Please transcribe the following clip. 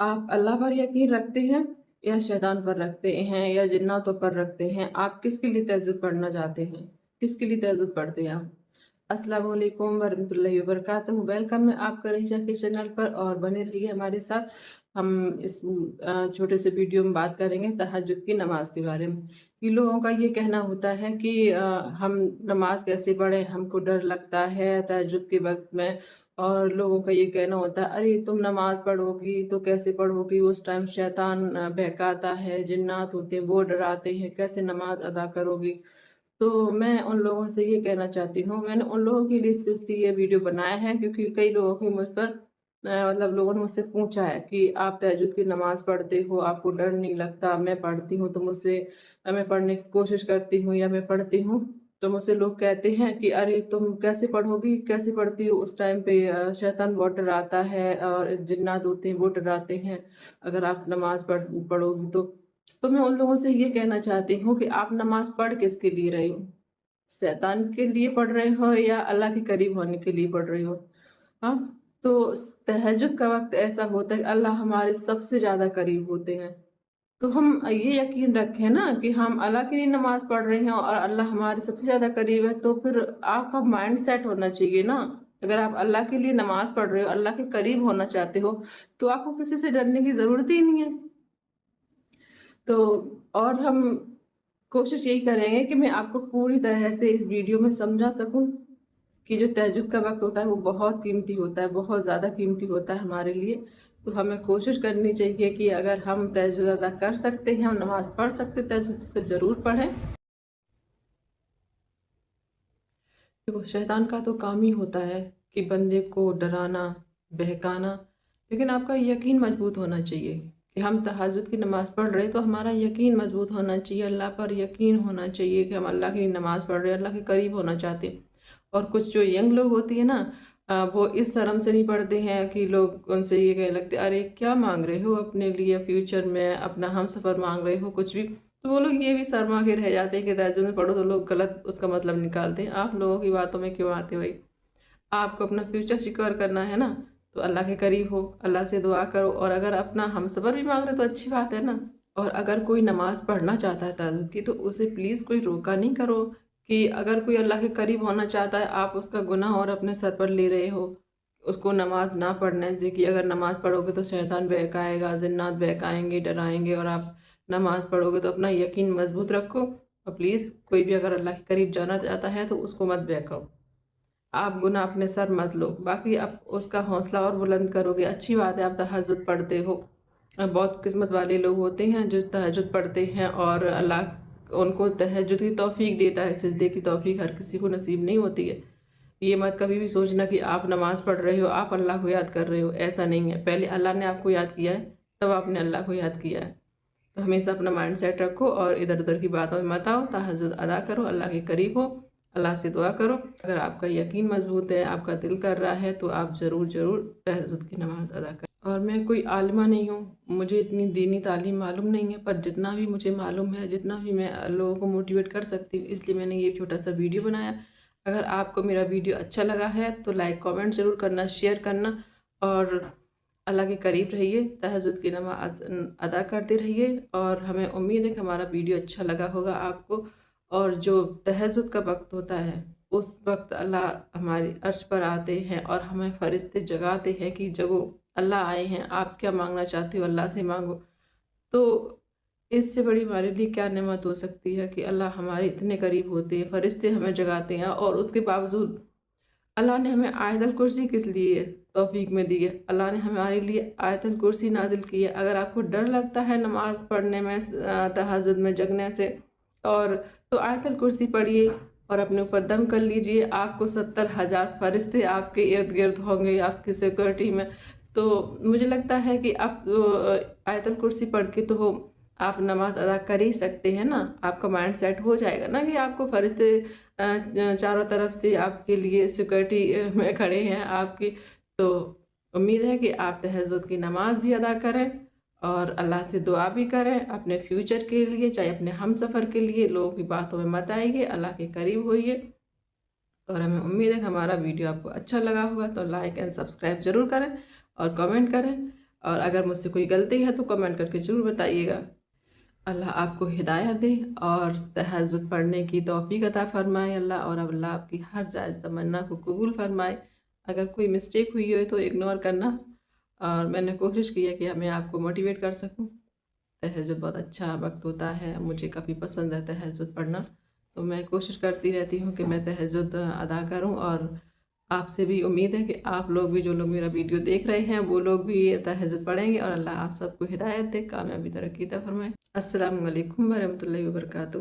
आप अल्लाह पर यकीन रखते हैं या शैतान पर रखते हैं या जिन्नातों पर रखते हैं? आप किसके लिए तहज्जुद पढ़ना चाहते हैं? किसके लिए तहज्जुद पढ़ते हैं आप? अस्सलाम वालेकुम वरहमतुल्लाहि वबरकातुहू। वेलकम है आपका रहीशा के चैनल पर और बने रहिए हमारे साथ। हम इस छोटे से वीडियो में बात करेंगे तहज्जुद की नमाज के बारे में। कि लोगों का ये कहना होता है कि हम नमाज कैसे पढ़ें, हमको डर लगता है तहज्जुद के वक्त में। और लोगों का ये कहना होता है, अरे तुम नमाज पढ़ोगी तो कैसे पढ़ोगी, उस टाइम शैतान बहकाता है, जिन्नात होते हैं वो डराते हैं, कैसे नमाज अदा करोगी। तो मैं उन लोगों से ये कहना चाहती हूँ, मैंने उन लोगों के लिए स्पेशली ये वीडियो बनाया है क्योंकि कई लोगों की मुझ पर मतलब लोगों ने मुझसे पूछा है कि आप तहज्जुद की नमाज़ पढ़ते हो, आपको डर नहीं लगता? मैं पढ़ती हूँ तो मुझसे मैं पढ़ने की कोशिश करती हूँ या मैं पढ़ती हूँ, तो मुझसे लोग कहते हैं कि अरे तुम कैसे पढ़ोगी, कैसे पढ़ती हो? उस टाइम पे शैतान बहुत डराता है और जिन्नात होते हैं वो डराते हैं, अगर आप नमाज़ पढ़ोगी तो। तो मैं उन लोगों से ये कहना चाहती हूँ कि आप नमाज़ पढ़ किसके लिए रहे हो? शैतान के लिए पढ़ रहे हो या अल्लाह के करीब होने के लिए पढ़ रहे हो? हाँ? तो तहज्जुद का वक़्त ऐसा होता है कि अल्लाह हमारे सबसे ज़्यादा करीब होते हैं। तो हम ये यकीन रखें ना कि हम अल्लाह के लिए नमाज़ पढ़ रहे हैं और अल्लाह हमारे सबसे ज़्यादा करीब है, तो फिर आपका माइंड सेट होना चाहिए ना। अगर आप अल्लाह के लिए नमाज़ पढ़ रहे हो, अल्लाह के करीब होना चाहते हो, तो आपको किसी से डरने की ज़रूरत ही नहीं है। तो और हम कोशिश यही करेंगे कि मैं आपको पूरी तरह से इस वीडियो में समझा सकूं कि जो तहज्जुद का वक्त होता है वो बहुत कीमती होता है, बहुत ज़्यादा कीमती होता है हमारे लिए। तो हमें कोशिश करनी चाहिए कि अगर हम तहज्जुद अदा कर सकते हैं, हम नमाज़ पढ़ सकते हैं तहज्जुद, तो ज़रूर पढ़ें। देखो, शैतान का तो काम ही होता है कि बंदे को डराना, बहकाना, लेकिन आपका यकीन मजबूत होना चाहिए कि हम तहज्जुद की नमाज़ पढ़ रहे हैं तो हमारा यकीन मजबूत होना चाहिए, अल्लाह पर यकीन होना चाहिए कि हम अल्लाह की नमाज़ पढ़ रहे हैं, अल्लाह के करीब होना चाहते हैं। और कुछ जो यंग लोग होती है ना, वो इस शर्म से नहीं पढ़ते हैं कि लोग उनसे ये कहने लगते हैं, अरे क्या मांग रहे हो अपने लिए, फ्यूचर में अपना हमसफ़र मांग रहे हो कुछ भी। तो वो लोग ये भी शर्मा के रह जाते हैं कि तहज्जुद में पढ़ो, तो लोग गलत उसका मतलब निकालते हैं। आप लोगों की बातों में क्यों आते हो भाई? आपको अपना फ्यूचर सिक्योर करना है ना, तो अल्लाह के करीब हो, अल्लाह से दुआ करो, और अगर अपना हमसफ़र भी मांग रहे हो तो अच्छी बात है ना। और अगर कोई नमाज़ पढ़ना चाहता है तहज्जुद की, तो उसे प्लीज़ कोई रोका नहीं करो कि अगर कोई अल्लाह के करीब होना चाहता है, आप उसका गुनाह और अपने सर पर ले रहे हो, उसको नमाज़ ना पढ़ने से, कि अगर नमाज़ पढ़ोगे तो शैतान बहकाएगा, जिन्नात बहकाएँगे, डराएँगे, और आप नमाज़ पढ़ोगे तो अपना यकीन मज़बूत रखो। और प्लीज़ कोई भी अगर अल्लाह के करीब जाना चाहता है तो उसको मत बहकाओ। आप गुनाह अपने सर मत लो, बाकी आप उसका हौसला और बुलंद करोगे। अच्छी बात है आप तहज्जुद पढ़ते हो। बहुत किस्मत वाले लोग होते हैं जो तहज्जुद पढ़ते हैं और अल्लाह उनको तहज्जुद की तौफ़ीक देता है। सिजदे की तौफ़ीक हर किसी को नसीब नहीं होती है। ये मत कभी भी सोचना कि आप नमाज़ पढ़ रहे हो, आप अल्लाह को याद कर रहे हो, ऐसा नहीं है। पहले अल्लाह ने आपको याद किया है, तब आपने अल्लाह को याद किया है। तो हमेशा अपना माइंड सेट रखो और इधर-उधर की बातों में मत आओ, तहज्जुद अदा करो, अल्लाह के करीब हो, अल्लाह से दुआ करो। अगर आपका यकीन मज़बूत है, आपका दिल कर रहा है, तो आप ज़रूर तहज्जुद की नमाज़ अदा करें। और मैं कोई आलिमा नहीं हूँ, मुझे इतनी दीनी तालीम मालूम नहीं है, पर जितना भी मुझे मालूम है, जितना भी मैं लोगों को मोटिवेट कर सकती हूँ, इसलिए मैंने ये छोटा-सा वीडियो बनाया। अगर आपको मेरा वीडियो अच्छा लगा है, तो लाइक, कमेंट ज़रूर करना, शेयर करना, और अल्लाह के करीब रहिए, तहज्जुद की नमाज़ अदा करते रहिए। और हमें उम्मीद है कि हमारा वीडियो अच्छा लगा होगा आपको। और जो तहज्जुद का वक़्त होता है, उस वक़्त अल्लाह हमारी अर्श पर आते हैं और हमें फ़रिश्ते जगाते हैं कि जगो, अल्लाह आए हैं, आप क्या माँगना चाहते हो अल्लाह से माँगो। तो इससे बड़ी हमारे लिए क्या नेमत हो सकती है कि अल्लाह हमारे इतने करीब होते हैं, फ़रिश्ते हमें जगाते हैं, और उसके बावजूद अल्लाह ने हमें आयतल कुर्सी किस लिए तौफ़ीक में दी है? अल्लाह ने हमारे लिए आयतल कुर्सी नाज़िल की है। अगर आपको डर लगता है नमाज़ पढ़ने में, तहज्जुद में जगने से, और तो आयतल कुर्सी पढ़िए और अपने ऊपर दम कर लीजिए। आपको 70,000 फ़रिश्ते आपके इर्द-गिर्द होंगे, आपकी सिक्योरिटी में। तो मुझे लगता है कि आप आयतल कुर्सी पढ़ के तो आप नमाज़ अदा कर ही सकते हैं ना। आपका माइंड सेट हो जाएगा ना कि आपको फ़रिश्ते चारों तरफ से आपके लिए सिक्योरिटी में खड़े हैं आपकी। तो उम्मीद है कि आप तहज्जुद की नमाज़ भी अदा करें और अल्लाह से दुआ भी करें अपने फ्यूचर के लिए, चाहे अपने हमसफ़र के लिए। लोगों की बातों में मत आइए, अल्लाह के करीब होइए। और हमें उम्मीद है कि हमारा वीडियो आपको अच्छा लगा होगा, तो लाइक एंड सब्सक्राइब ज़रूर करें और कमेंट करें। اور اگر مجھ سے کوئی غلطی ہے تو کمنٹ کر کے ضرور بتائیے گا۔ اللہ آپ کو ہدایت دے اور تہجد پڑھنے کی توفیق عطا فرمائے اللہ، اور اللہ آپ کی ہر جائز تمنا کو قبول فرمائے۔ اگر کوئی مسٹیک ہوئی ہو تو اگنور کرنا، اور میں نے کوشش کی ہے کہ میں آپ کو موٹیویٹ کر سکوں۔ تہجد بہت اچھا وقت ہوتا ہے، مجھے کافی پسند ہے تہجد پڑھنا، تو میں کوشش کرتی رہتی ہوں کہ میں تہجد ادا کروں، اور آپ سے بھی امید ہے کہ آپ لوگ بھی، جو لوگ میرا ویڈیو دیکھ رہے ہیں، وہ لوگ بھی تہجد پڑھیں گے، اور اللہ آپ سب کو ہدایت دے، کامیابی ترقی عطا فرمائے۔ السلام علیکم ورحمۃ اللہ وبرکاتہ۔